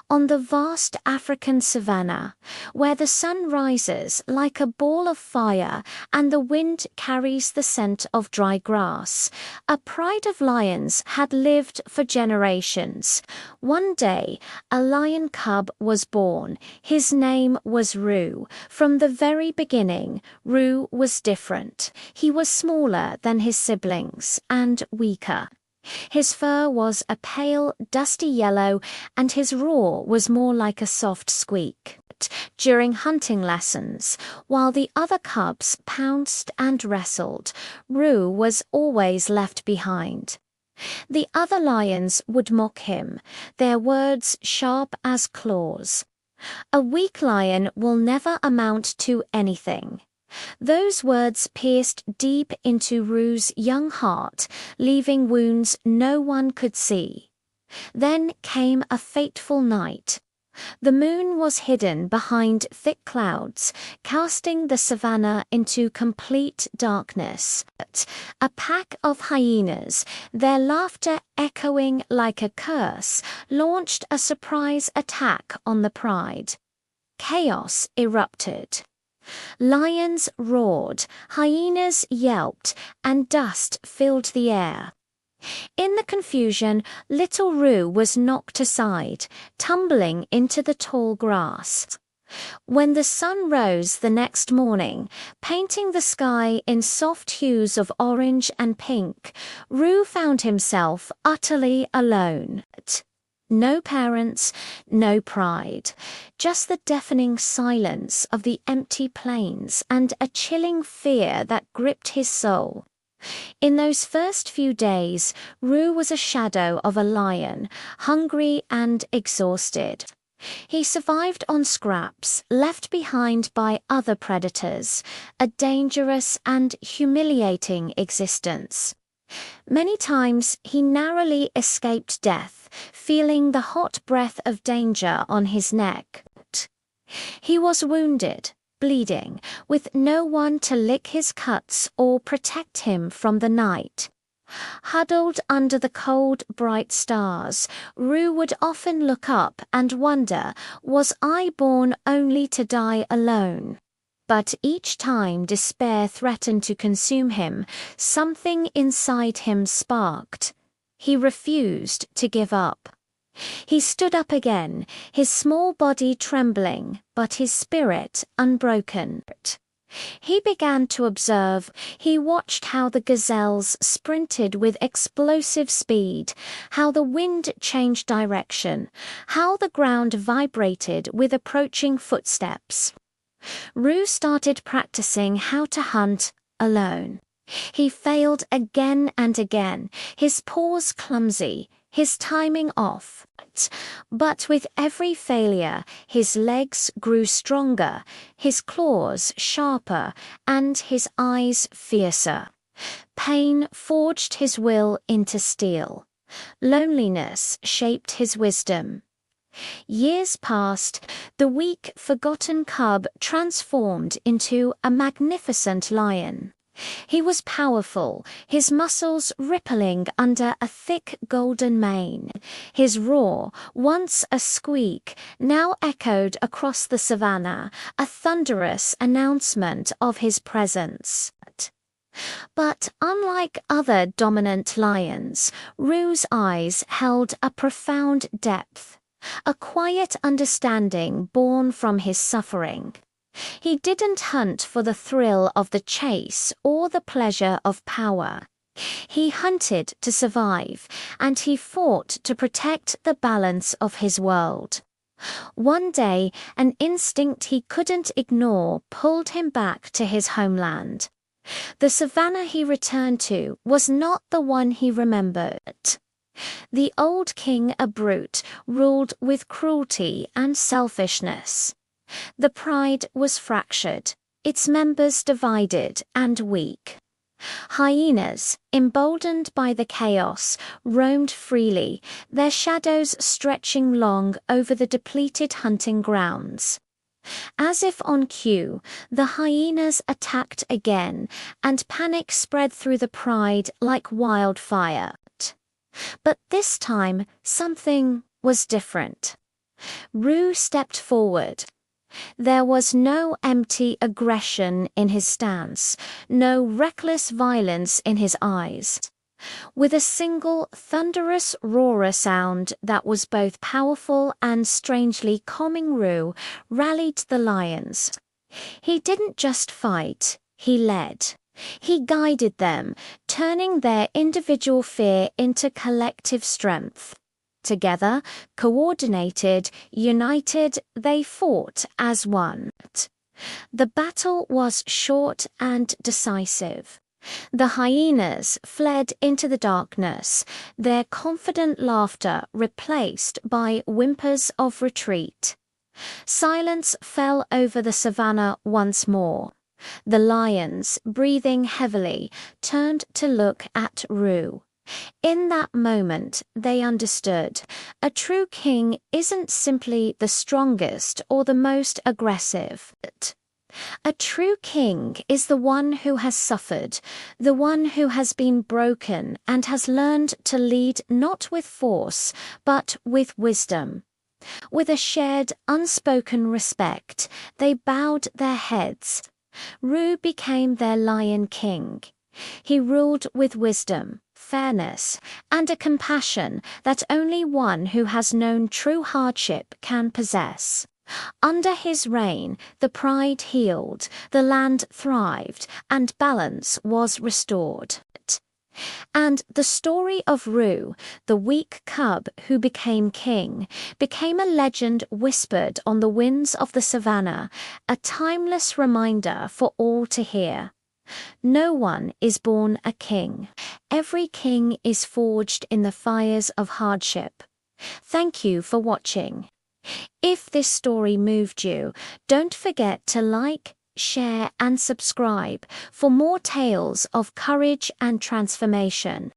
on the vast African savanna, where the sun rises like a ball of fire and the wind carries the scent of dry grass. A pride of lions had lived for generations. One day, a lion cub was born. His name was Roo. From the very beginning, Roo was different. He was smaller than his siblings and weaker. His fur was a pale, dusty yellow, and his roar was more like a soft squeak. During hunting lessons, while the other cubs pounced and wrestled, Roo was always left behind. The other lions would mock him, their words sharp as claws. "A weak lion will never amount to anything." Those words pierced deep into Roo's young heart, leaving wounds no one could see. Then came a fateful night. The moon was hidden behind thick clouds, casting the savanna into complete darkness. A pack of hyenas, their laughter echoing like a curse, launched a surprise attack on the pride. Chaos erupted. Lions roared, hyenas yelped, and dust filled the air. In the confusion, little Roo was knocked aside, tumbling into the tall grass. When the sun rose the next morning, painting the sky in soft hues of orange and pink, Roo found himself utterly alone. No parents, no pride, just the deafening silence of the empty plains and a chilling fear that gripped his soul. In those first few days, Roo was a shadow of a lion, hungry and exhausted. He survived on scraps left behind by other predators, a dangerous and humiliating existence. Many times he narrowly escaped death, feeling the hot breath of danger on his neck. He was wounded, bleeding, with no one to lick his cuts or protect him from the night. Huddled under the cold, bright stars, Roo would often look up and wonder, was I born only to die alone? But each time despair threatened to consume him, something inside him sparked. He refused to give up. He stood up again, his small body trembling, but his spirit unbroken. He began to observe. He watched how the gazelles sprinted with explosive speed, how the wind changed direction, how the ground vibrated with approaching footsteps. Roo started practicing how to hunt alone. He failed again and again, his paws clumsy, his timing off. But with every failure, his legs grew stronger, his claws sharper, and his eyes fiercer. Pain forged his will into steel. Loneliness shaped his wisdom. Years passed, the weak, forgotten cub transformed into a magnificent lion. He was powerful, his muscles rippling under a thick golden mane. His roar, once a squeak, now echoed across the savanna, a thunderous announcement of his presence. But unlike other dominant lions, Roo's eyes held a profound depth, a quiet understanding born from his suffering. He didn't hunt for the thrill of the chase or the pleasure of power. He hunted to survive, and he fought to protect the balance of his world. One day, an instinct he couldn't ignore pulled him back to his homeland. The savanna he returned to was not the one he remembered. The old king, a brute, ruled with cruelty and selfishness. The pride was fractured, its members divided and weak. Hyenas, emboldened by the chaos, roamed freely, their shadows stretching long over the depleted hunting grounds. As if on cue, the hyenas attacked again, and panic spread through the pride like wildfire. But this time, something was different. Ru stepped forward. There was no empty aggression in his stance, no reckless violence in his eyes. With a single thunderous roarer sound that was both powerful and strangely calming, Ru rallied the lions. He didn't just fight, he led. He guided them, turning their individual fear into collective strength. Together, coordinated, united, they fought as one. The battle was short and decisive. The hyenas fled into the darkness, their confident laughter replaced by whimpers of retreat. Silence fell over the savannah once more. The lions, breathing heavily, turned to look at Ru. In that moment, they understood. A true king isn't simply the strongest or the most aggressive. A true king is the one who has suffered, the one who has been broken and has learned to lead not with force, but with wisdom. With a shared, unspoken respect, they bowed their heads. Ru became their lion king. He ruled with wisdom, fairness, and a compassion that only one who has known true hardship can possess. Under his reign, the pride healed, the land thrived, and balance was restored. And the story of Ru, the weak cub who became king, became a legend whispered on the winds of the savannah, a timeless reminder for all to hear. No one is born a king. Every king is forged in the fires of hardship. Thank you for watching. If this story moved you, don't forget to like, share, and subscribe for more tales of courage and transformation.